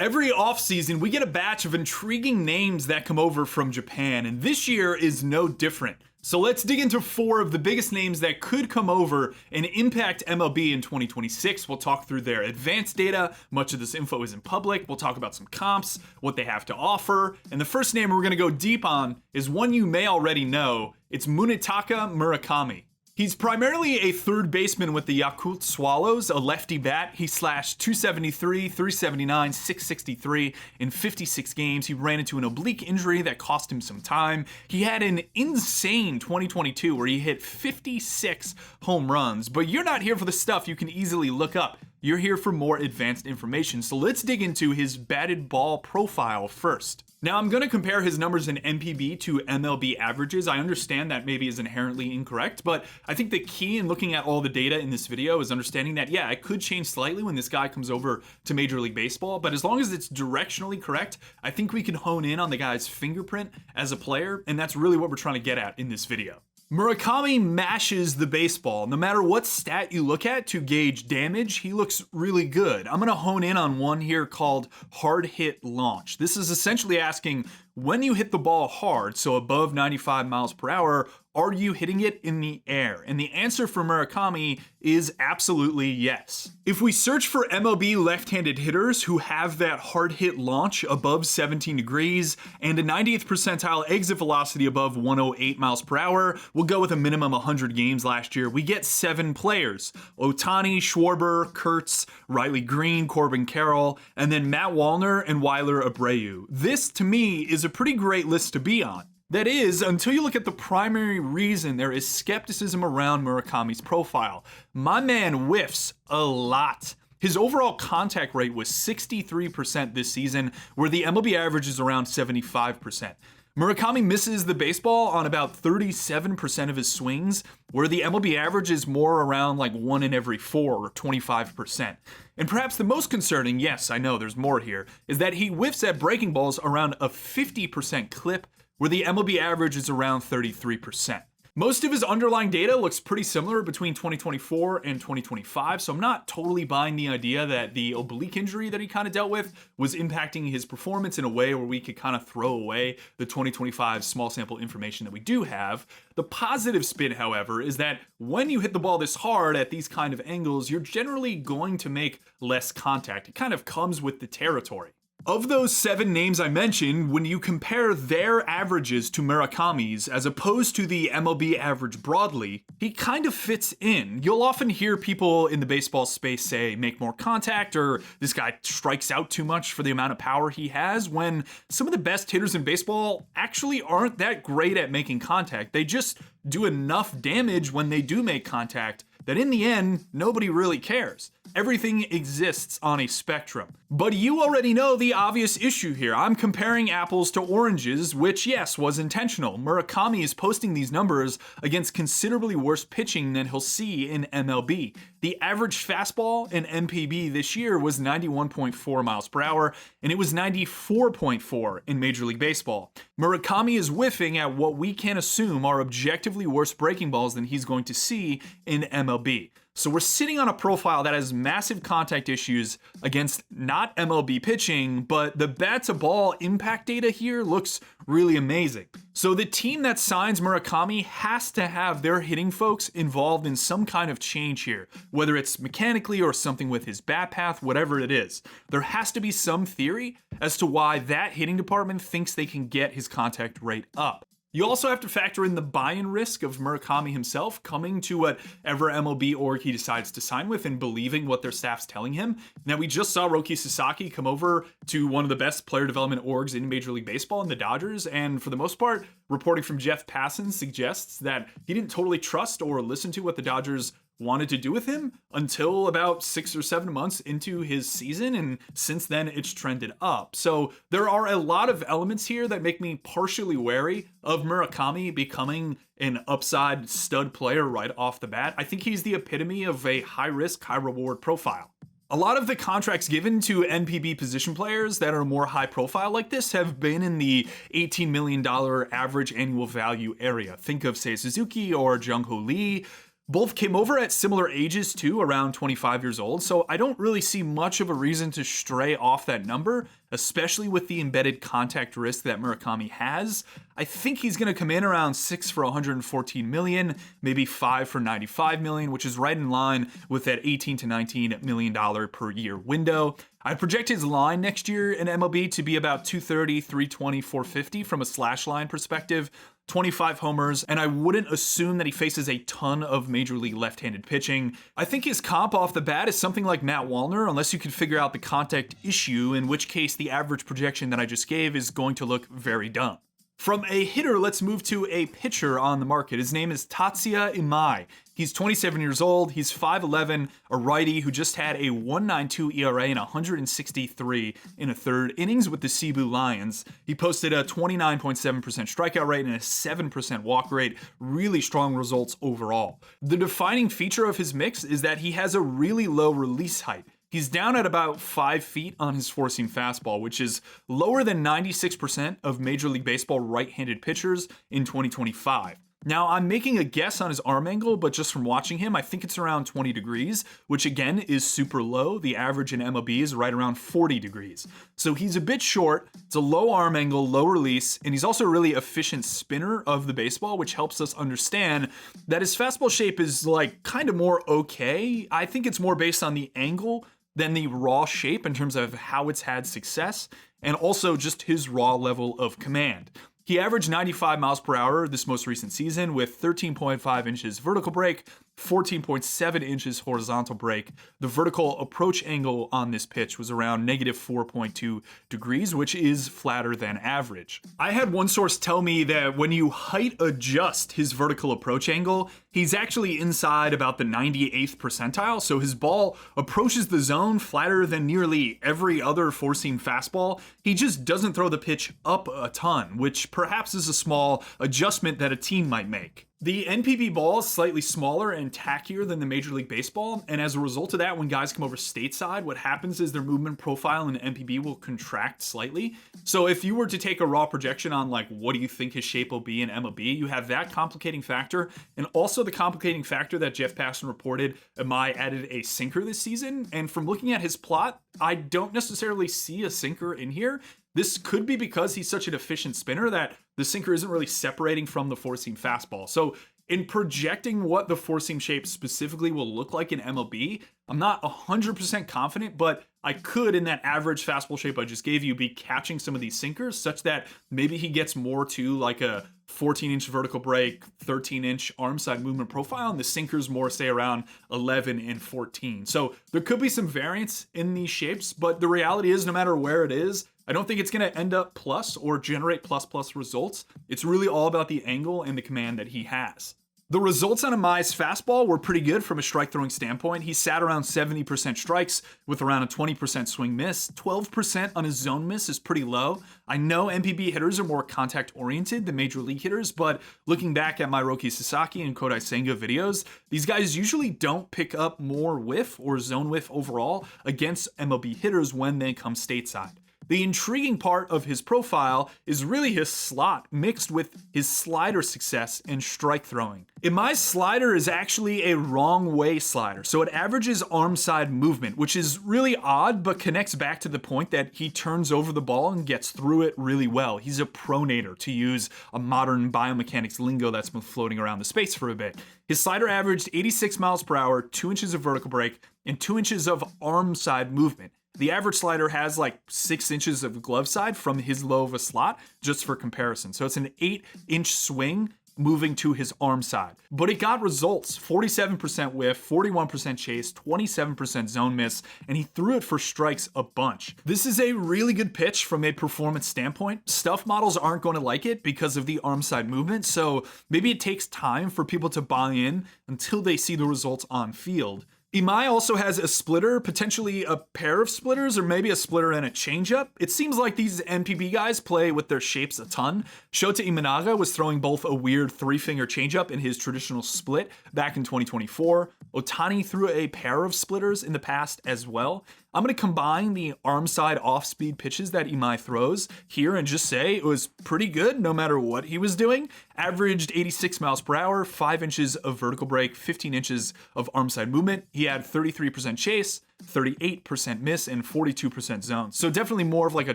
Every offseason, we get a batch of intriguing names that come over from Japan, and this year is no different. So let's dig into 4 of the biggest names that could come over and impact MLB in 2026. We'll talk through their advanced data. Much of this info isn't public. We'll talk about some comps, what they have to offer. And the first name we're going to go deep on is one you may already know. It's Munetaka Murakami. He's primarily a third baseman with the Yakult Swallows, a lefty bat. He slashed 273, 379, 663 in 56 games. He ran into an oblique injury that cost him some time. He had an insane 2022 where he hit 56 home runs. But you're not here for the stuff you can easily look up. You're here for more advanced information. So let's dig into his batted ball profile first. Now, I'm going to compare his numbers in NPB to MLB averages. I understand that maybe is inherently incorrect, but I think the key in looking at all the data in this video is understanding that, yeah, it could change slightly when this guy comes over to Major League Baseball, but as long as it's directionally correct, I think we can hone in on the guy's fingerprint as a player, and that's really what we're trying to get at in this video. Murakami mashes the baseball. No matter what stat you look at to gauge damage, he looks really good. I'm going to hone in on one here called hard hit launch. This is essentially asking, when you hit the ball hard, so above 95 miles per hour, are you hitting it in the air? And the answer for Murakami is absolutely yes. If we search for MLB left-handed hitters who have that hard hit launch above 17 degrees and a 90th percentile exit velocity above 108 miles per hour, we'll go with a minimum 100 games last year. We get 7 players: Ohtani, Schwarber, Kurtz, Riley Green, Corbin Carroll, and then Matt Wallner and Weiler Abreu. This, to me, is a pretty great list to be on. That is, until you look at the primary reason there is skepticism around Murakami's profile. My man whiffs a lot. His overall contact rate was 63% this season, where the MLB average is around 75%. Murakami misses the baseball on about 37% of his swings, where the MLB average is more around like 1 in every 4 or 25%. And perhaps the most concerning, yes, I know there's more here, is that he whiffs at breaking balls around a 50% clip, where the MLB average is around 33%. Most of his underlying data looks pretty similar between 2024 and 2025, so I'm not totally buying the idea that the oblique injury that he kind of dealt with was impacting his performance in a way where we could kind of throw away the 2025 small sample information that we do have. The positive spin, however, is that when you hit the ball this hard at these kind of angles, you're generally going to make less contact. It kind of comes with the territory. Of those 7 names I mentioned, when you compare their averages to Murakami's as opposed to the MLB average broadly, he kind of fits in. You'll often hear people in the baseball space say make more contact, or this guy strikes out too much for the amount of power he has, when some of the best hitters in baseball actually aren't that great at making contact. They just do enough damage when they do make contact that in the end, nobody really cares. Everything exists on a spectrum. But you already know the obvious issue here. I'm comparing apples to oranges, which, yes, was intentional. Murakami is posting these numbers against considerably worse pitching than he'll see in MLB. The average fastball in NPB this year was 91.4 miles per hour, and it was 94.4 in Major League Baseball. Murakami is whiffing at what we can assume are objectively worse breaking balls than he's going to see in MLB. So we're sitting on a profile that has massive contact issues against not MLB pitching, but the bat to ball impact data here looks really amazing. So the team that signs Murakami has to have their hitting folks involved in some kind of change here, whether it's mechanically or something with his bat path, whatever it is. There has to be some theory as to why that hitting department thinks they can get his contact rate up. You also have to factor in the buy-in risk of Murakami himself coming to whatever MLB org he decides to sign with and believing what their staff's telling him. Now, we just saw Roki Sasaki come over to one of the best player development orgs in Major League Baseball in the Dodgers, and for the most part, reporting from Jeff Passan suggests that he didn't totally trust or listen to what the Dodgers wanted to do with him until about 6 or 7 months into his season, and since then it's trended up. So there are a lot of elements here that make me partially wary of Murakami becoming an upside stud player right off the bat. I think he's the epitome of a high risk, high reward profile. A lot of the contracts given to NPB position players that are more high profile like this have been in the $18 million average annual value area. Think of, say, Suzuki or Jung-Ho Lee. Both came over at similar ages too, around 25 years old, so I don't really see much of a reason to stray off that number, especially with the embedded contact risk that Murakami has. I think he's going to come in around 6 for 114 million, maybe 5 for 95 million, which is right in line with that 18 to 19 million dollar per year window. I project his line next year in MLB to be about 230, 320, 450 from a slash line perspective. 25 homers, and I wouldn't assume that he faces a ton of major league left-handed pitching. I think his comp off the bat is something like Matt Wallner, unless you can figure out the contact issue, in which case the average projection that I just gave is going to look very dumb. From a hitter, let's move to a pitcher on the market. His name is Tatsuya Imai. He's 27 years old. He's 5'11", a righty who just had a 1.92 ERA and 163 in a third innings with the Cebu Lions. He posted a 29.7% strikeout rate and a 7% walk rate. Really strong results overall. The defining feature of his mix is that he has a really low release height. He's down at about 5 feet on his four-seam fastball, which is lower than 96% of Major League Baseball right-handed pitchers in 2025. Now, I'm making a guess on his arm angle, but just from watching him, I think it's around 20 degrees, which again is super low. The average in MLB is right around 40 degrees. So he's a bit short, it's a low arm angle, low release, and he's also a really efficient spinner of the baseball, which helps us understand that his fastball shape is like kind of more okay. I think it's more based on the angle than the raw shape in terms of how it's had success, and also just his raw level of command. He averaged 95 miles per hour this most recent season with 13.5 inches vertical break, 14.7 inches horizontal break. The vertical approach angle on this pitch was around negative 4.2 degrees, which is flatter than average. I had one source tell me that when you height adjust his vertical approach angle, he's actually inside about the 98th percentile, so his ball approaches the zone flatter than nearly every other four-seam fastball. He just doesn't throw the pitch up a ton, which perhaps is a small adjustment that a team might make. The NPB ball is slightly smaller and tackier than the Major League Baseball, and as a result of that, when guys come over stateside, what happens is their movement profile in the NPB will contract slightly. So if you were to take a raw projection on like what do you think his shape will be in MLB, you have that complicating factor, and also the complicating factor that Jeff Passan reported Imai added a sinker this season, and from looking at his plot, I don't necessarily see a sinker in here. This could be because he's such an efficient spinner that the sinker isn't really separating from the four-seam fastball. So in projecting what the four-seam shape specifically will look like in MLB, I'm not 100% confident, but I could, in that average fastball shape I just gave you, be catching some of these sinkers such that maybe he gets more to like a 14-inch vertical break, 13-inch arm side movement profile, and the sinkers more, say, around 11 and 14. So there could be some variance in these shapes, but the reality is no matter where it is, I don't think it's going to end up plus or generate plus results. It's really all about the angle and the command that he has. The results on Imai's fastball were pretty good from a strike throwing standpoint. He sat around 70% strikes with around a 20% swing miss. 12% on his zone miss is pretty low. I know NPB hitters are more contact oriented than major league hitters, but looking back at my Hiroto Saiki and Kodai Senga videos, these guys usually don't pick up more whiff or zone whiff overall against MLB hitters when they come stateside. The intriguing part of his profile is really his slot mixed with his slider success and strike throwing. Imai's slider is actually a wrong way slider, so it averages arm side movement, which is really odd but connects back to the point that he turns over the ball and gets through it really well. He's a pronator, to use a modern biomechanics lingo that's been floating around the space for a bit. His slider averaged 86 miles per hour, 2 inches of vertical break, and 2 inches of arm side movement. The average slider has like 6 inches of glove side from his low of a slot, just for comparison. So it's an 8-inch swing moving to his arm side. But it got results: 47% whiff, 41% chase, 27% zone miss, and he threw it for strikes a bunch. This is a really good pitch from a performance standpoint. Stuff models aren't going to like it because of the arm side movement, so maybe it takes time for people to buy in until they see the results on field. Imai also has a splitter, potentially a pair of splitters, or maybe a splitter and a changeup. It seems like these NPB guys play with their shapes a ton. Shota Imanaga was throwing both a weird 3-finger changeup in his traditional split back in 2024. Otani threw a pair of splitters in the past as well. I'm going to combine the arm side off-speed pitches that Imai throws here and just say it was pretty good no matter what he was doing. Averaged 86 miles per hour, 5 inches of vertical break, 15 inches of arm side movement. He had 33% chase, 38% miss, and 42% zone. So definitely more of like a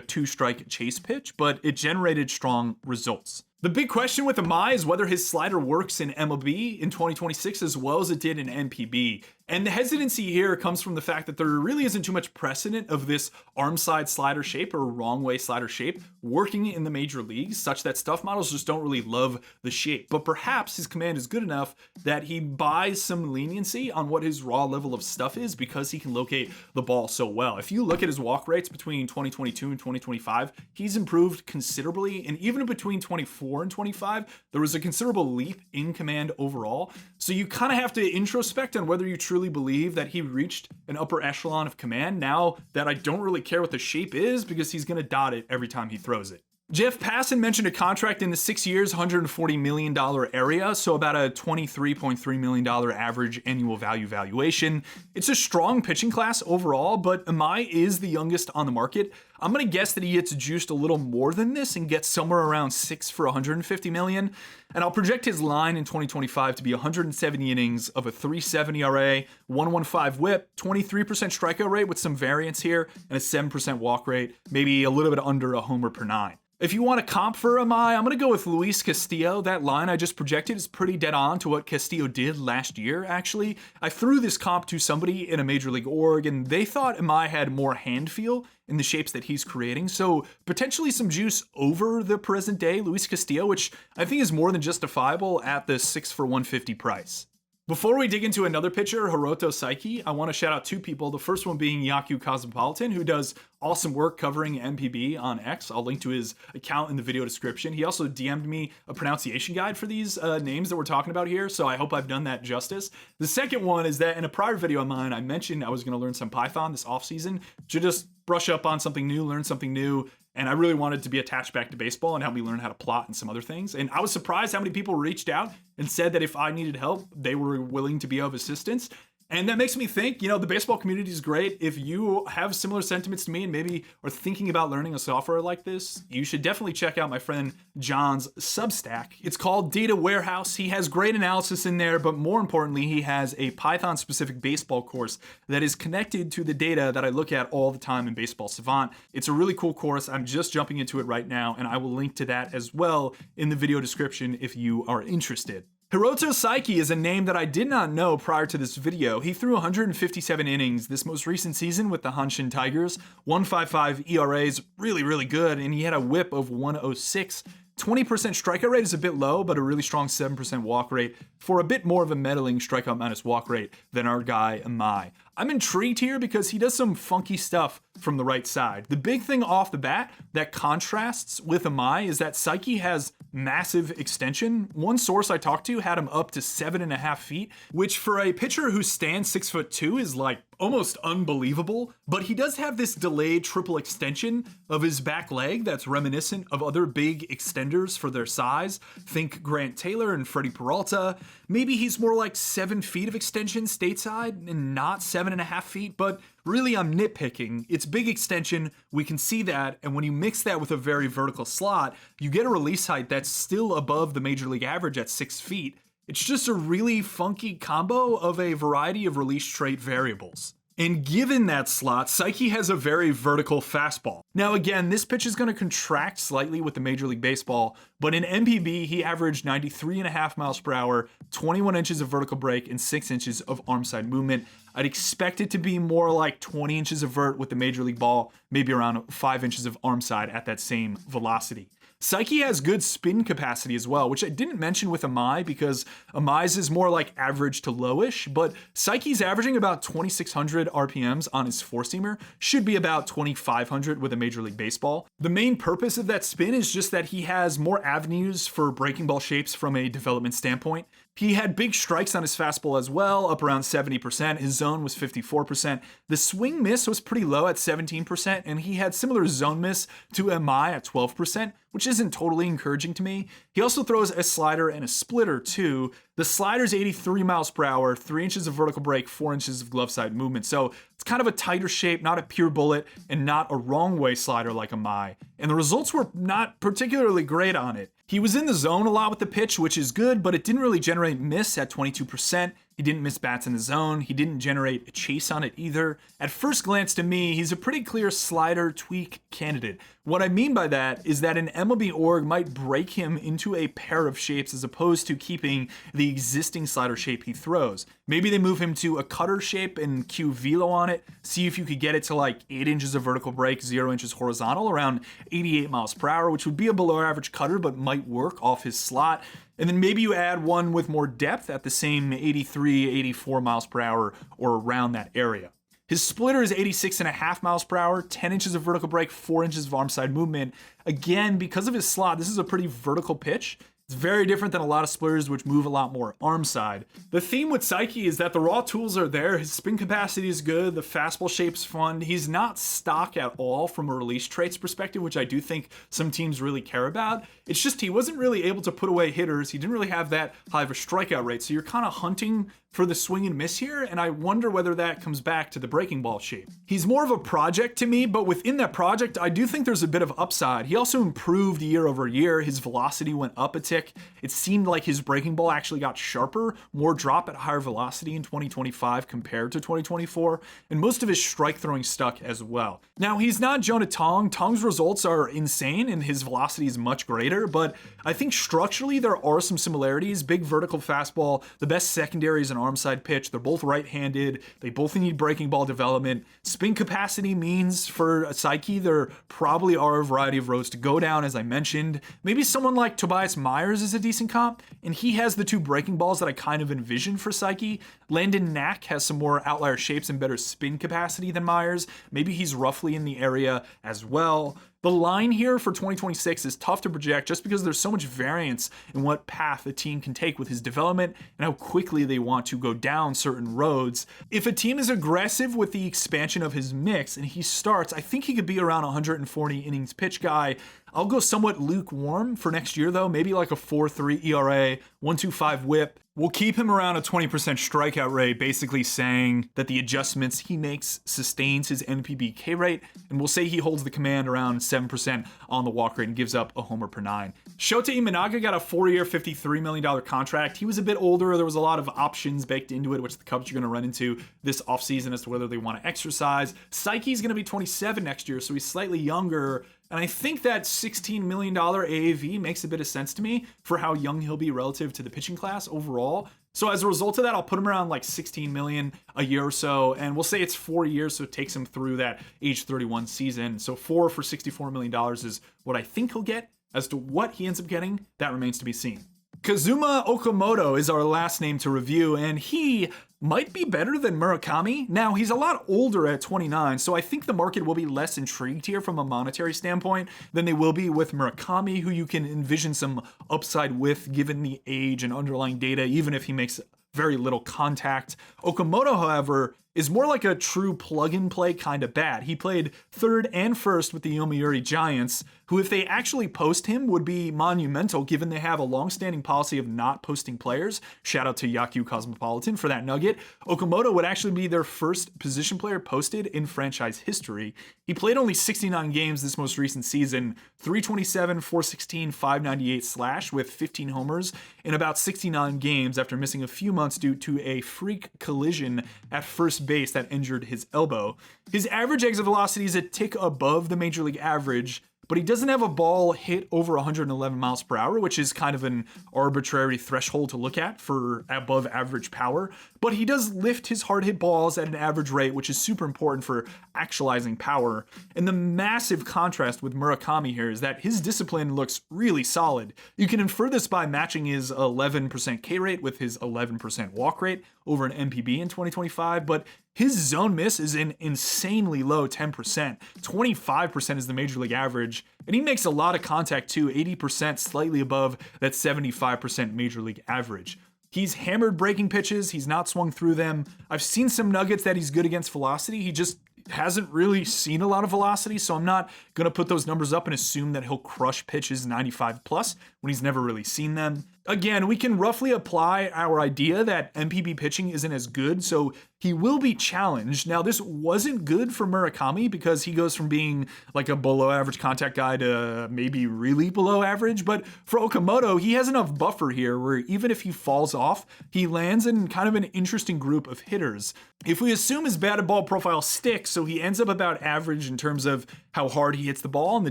2-strike chase pitch, but it generated strong results. The big question with Imai is whether his slider works in MLB in 2026 as well as it did in NPB. And the hesitancy here comes from the fact that there really isn't too much precedent of this arm side slider shape or wrong way slider shape working in the major leagues, such that stuff models just don't really love the shape. But perhaps his command is good enough that he buys some leniency on what his raw level of stuff is because he can locate the ball so well. If you look at his walk rates between 2022 and 2025, he's improved considerably. And even between 24 and 25, there was a considerable leap in command overall. So you kind of have to introspect on whether you truly believe that he reached an upper echelon of command now that I don't really care what the shape is because he's going to dot it every time he throws it. Jeff Passan mentioned a contract in the 6 years, $140 million area, so about a $23.3 million average annual valuation. It's a strong pitching class overall, but Imai is the youngest on the market. I'm going to guess that he gets juiced a little more than this and gets somewhere around 6 for $150 million. And I'll project his line in 2025 to be 170 innings of a 3.7 ERA, 1.15 whip, 23% strikeout rate with some variance here, and a 7% walk rate, maybe a little bit under a homer per 9. If you want a comp for Imai, I'm going to go with Luis Castillo. That line I just projected is pretty dead on to what Castillo did last year, actually. I threw this comp to somebody in a major league org, and they thought Imai had more hand feel in the shapes that he's creating, so potentially some juice over the present day Luis Castillo, which I think is more than justifiable at the 6 for $150 price. Before we dig into another pitcher, Hiroto Saiki, I want to shout out two people. The first one being Yakult Cosmopolitan, who does awesome work covering MPB on X. I'll link to his account in the video description. He also DM'd me a pronunciation guide for these names that we're talking about here, so I hope I've done that justice. The second one is that in a prior video of mine, I mentioned I was going to learn some Python this offseason to just brush up on something new, learn something new, and I really wanted to be attached back to baseball and help me learn how to plot and some other things. And I was surprised how many people reached out and said that if I needed help, they were willing to be of assistance. And that makes me think, the baseball community is great. If you have similar sentiments to me and maybe are thinking about learning a software like this, you should definitely check out my friend John's Substack. It's called Data Warehouse. He has great analysis in there, but more importantly, he has a Python-specific baseball course that is connected to the data that I look at all the time in Baseball Savant. It's a really cool course. I'm just jumping into it right now, and I will link to that as well in the video description if you are interested. Hiroto Saiki is a name that I did not know prior to this video. He threw 157 innings this most recent season with the Hanshin Tigers. 1.55 ERA is really, really good, and he had a whip of 106. 20% strikeout rate is a bit low, but a really strong 7% walk rate for a bit more of a meddling strikeout minus walk rate than our guy Imai. I'm intrigued here because he does some funky stuff from the right side. The big thing off the bat that contrasts with Imai is that Saiki has massive extension. One source I talked to had him up to 7.5 feet, which for a pitcher who stands 6'2" is like almost unbelievable. But he does have this delayed triple extension of his back leg that's reminiscent of other big extenders for their size. Think Grant Taylor and Freddie Peralta. Maybe he's more like 7 feet of extension stateside and not 7.5 feet, but really I'm nitpicking. It's big extension, we can see that, and when you mix that with a very vertical slot, you get a release height that's still above the major league average at 6 feet. It's just a really funky combo of a variety of release trait variables. And given that slot, Saiki has a very vertical fastball. Now again, this pitch is going to contract slightly with the Major League Baseball, but in MPB, he averaged 93.5 miles per hour, 21 inches of vertical break, and 6 inches of arm side movement. I'd expect it to be more like 20 inches of vert with the Major League ball, maybe around 5 inches of arm side at that same velocity. Saiki has good spin capacity as well, which I didn't mention with Imai because Imai's is more like average to lowish, but Saiki's averaging about 2,600 RPMs on his four-seamer, should be about 2,500 with a Major League Baseball. The main purpose of that spin is just that he has more avenues for breaking ball shapes from a development standpoint. He had big strikes on his fastball as well, up around 70%. His zone was 54%. The swing miss was pretty low at 17%, and he had similar zone miss to Imai at 12%, which isn't totally encouraging to me. He also throws a slider and a splitter too. The slider's 83 miles per hour, 3 inches of vertical break, 4 inches of glove side movement. So it's kind of a tighter shape, not a pure bullet, and not a wrong way slider like Imai. And the results were not particularly great on it. He was in the zone a lot with the pitch, which is good, but it didn't really generate miss at 22%. He didn't miss bats in the zone. He didn't generate a chase on it either. At first glance to me, he's a pretty clear slider tweak candidate. What I mean by that is that an MLB org might break him into a pair of shapes as opposed to keeping the existing slider shape he throws. Maybe they move him to a cutter shape and cue velo on it. See if you could get it to like 8 inches of vertical break, 0 inches horizontal, around 88 miles per hour, which would be a below average cutter, but might work off his slot. And then maybe you add one with more depth at the same 83, 84 miles per hour or around that area. His splitter is 86.5 miles per hour, 10 inches of vertical break, 4 inches of arm side movement. Again, because of his slot, this is a pretty vertical pitch. It's very different than a lot of splitters, which move a lot more arm side. The theme with Saiki is that the raw tools are there. His spin capacity is good. The fastball shape's fun. He's not stock at all from a release traits perspective, which I do think some teams really care about. It's just he wasn't really able to put away hitters. He didn't really have that high of a strikeout rate. So you're kind of hunting for the swing and miss here, and I wonder whether that comes back to the breaking ball shape. He's more of a project to me, but within that project, I do think there's a bit of upside. He also improved year over year. His velocity went up a tick. It seemed like his breaking ball actually got sharper, more drop at higher velocity in 2025 compared to 2024, and most of his strike throwing stuck as well. Now, he's not Jonah Tong. Tong's results are insane, and his velocity is much greater, but I think structurally there are some similarities. Big vertical fastball, the best secondary is an arm side pitch. They're both right-handed. They both need breaking ball development. Spin capacity means for Saiki, there probably are a variety of roads to go down, as I mentioned. Maybe someone like Tobias Myers is a decent comp, and he has the 2 breaking balls that I kind of envision for Saiki. Landon Knack has some more outlier shapes and better spin capacity than Myers. Maybe he's roughly in the area as well. The line here for 2026 is tough to project just because there's so much variance in what path a team can take with his development and how quickly they want to go down certain roads. If a team is aggressive with the expansion of his mix and he starts, I think he could be around 140 innings pitch guy. I'll go somewhat lukewarm for next year though, maybe like a 4.3 ERA, 1.25 whip. We'll keep him around a 20% strikeout rate, basically saying that the adjustments he makes sustains his NPB K rate, and we'll say he holds the command around 7% on the walk rate and gives up a homer per 9. Shota Imanaga got a 4-year, $53 million contract. He was a bit older. There was a lot of options baked into it, which the Cubs are going to run into this offseason as to whether they want to exercise. Saiki's going to be 27 next year, so he's slightly younger. And I think that $16 million AAV makes a bit of sense to me for how young he'll be relative to the pitching class overall. So as a result of that, I'll put him around like $16 million a year or so. And we'll say it's 4 years, so it takes him through that age 31 season. So 4 for $64 million is what I think he'll get. As to what he ends up getting, that remains to be seen. Kazuma Okamoto is our last name to review, and he might be better than Murakami. Now, he's a lot older at 29, so I think the market will be less intrigued here from a monetary standpoint than they will be with Murakami, who you can envision some upside with given the age and underlying data, even if he makes very little contact. Okamoto, however, is more like a true plug-and-play kind of bat. He played third and first with the Yomiuri Giants, who, if they actually post him, would be monumental given they have a long-standing policy of not posting players. Shout out to Yakult Cosmopolitan for that nugget. Okamoto would actually be their first position player posted in franchise history. He played only 69 games this most recent season, 327, 416, 598 slash with 15 homers in about 69 games after missing a few months due to a freak collision at first base that injured his elbow. His average exit velocity is a tick above the major league average, but he doesn't have a ball hit over 111 miles per hour, which is kind of an arbitrary threshold to look at for above average power. But he does lift his hard hit balls at an average rate, which is super important for actualizing power. And the massive contrast with Murakami here is that his discipline looks really solid. You can infer this by matching his 11% K rate with his 11% walk rate over an MPB in 2025, but his zone miss is an insanely low 10%. 25% is the major league average, and he makes a lot of contact too, 80%, slightly above that 75% major league average. He's hammered breaking pitches. He's not swung through them. I've seen some nuggets that he's good against velocity. He just hasn't really seen a lot of velocity, so I'm not going to put those numbers up and assume that he'll crush pitches 95 plus when he's never really seen them. Again, we can roughly apply our idea that MPB pitching isn't as good, so he will be challenged. Now, this wasn't good for Murakami because he goes from being like a below average contact guy to maybe really below average, but for Okamoto, he has enough buffer here where even if he falls off, he lands in kind of an interesting group of hitters. If we assume his batted ball profile sticks, so he ends up about average in terms of how hard he hits the ball and the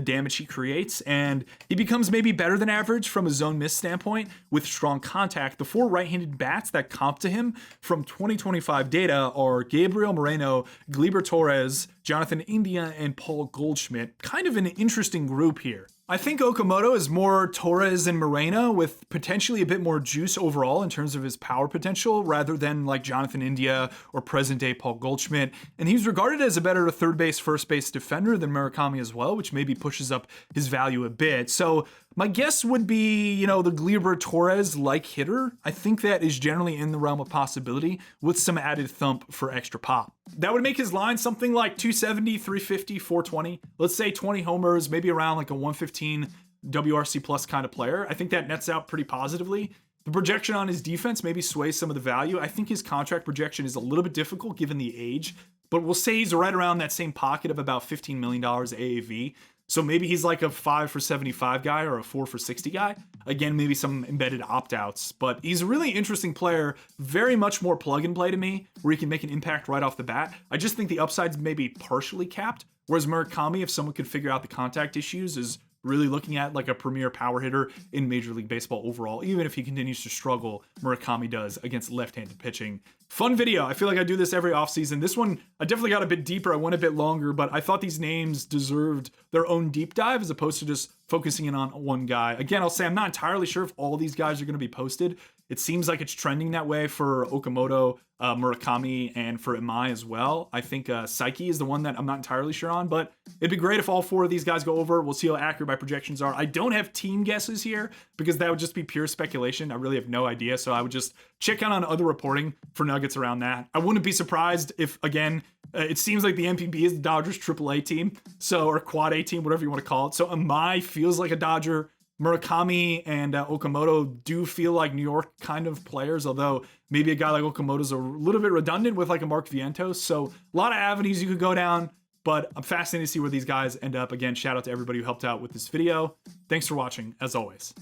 damage he creates, and he becomes maybe better than average from a zone miss standpoint with strong contact, the 4 right-handed bats that comp to him from 2025 data are Gabriel Moreno, Gleyber Torres, Jonathan India, and Paul Goldschmidt. Kind of an interesting group here. I think Okamoto is more Torres and Moreno with potentially a bit more juice overall in terms of his power potential rather than like Jonathan India or present day Paul Goldschmidt. And he's regarded as a better third base, first base defender than Murakami as well, which maybe pushes up his value a bit. So my guess would be, the Gleyber Torres-like hitter. I think that is generally in the realm of possibility with some added thump for extra pop. That would make his line something like 270, 350, 420. Let's say 20 homers, maybe around like a 115 WRC plus kind of player. I think that nets out pretty positively. The projection on his defense maybe sways some of the value. I think his contract projection is a little bit difficult given the age, but we'll say he's right around that same pocket of about $15 million AAV. So maybe he's like a 5 for 75 guy or a 4 for 60 guy. Again, maybe some embedded opt-outs, but he's a really interesting player, very much more plug and play to me, where he can make an impact right off the bat. I just think the upside's maybe partially capped, whereas Murakami, if someone could figure out the contact issues, is really looking at like a premier power hitter in Major League Baseball overall, even if he continues to struggle, Murakami does against left-handed pitching. Fun video. I feel like I do this every offseason. This one, I definitely got a bit deeper. I went a bit longer, but I thought these names deserved their own deep dive as opposed to just focusing in on one guy. Again, I'll say I'm not entirely sure if all these guys are going to be posted. It seems like it's trending that way for Okamoto, Murakami, and for Imai as well. I think Saiki is the one that I'm not entirely sure on, but it'd be great if all 4 of these guys go over. We'll see how accurate my projections are. I don't have team guesses here because that would just be pure speculation. I really have no idea, so I would just check out on other reporting for nuggets around that. I wouldn't be surprised if, again, it seems like the NPB is the Dodgers AAA team, or quad A team, whatever you want to call it. So Imai feels like a Dodger. Murakami and Okamoto do feel like New York kind of players, although maybe a guy like Okamoto's a little bit redundant with like a Mark Vientos. So a lot of avenues you could go down, but I'm fascinated to see where these guys end up. Again, shout out to everybody who helped out with this video. Thanks for watching, as always.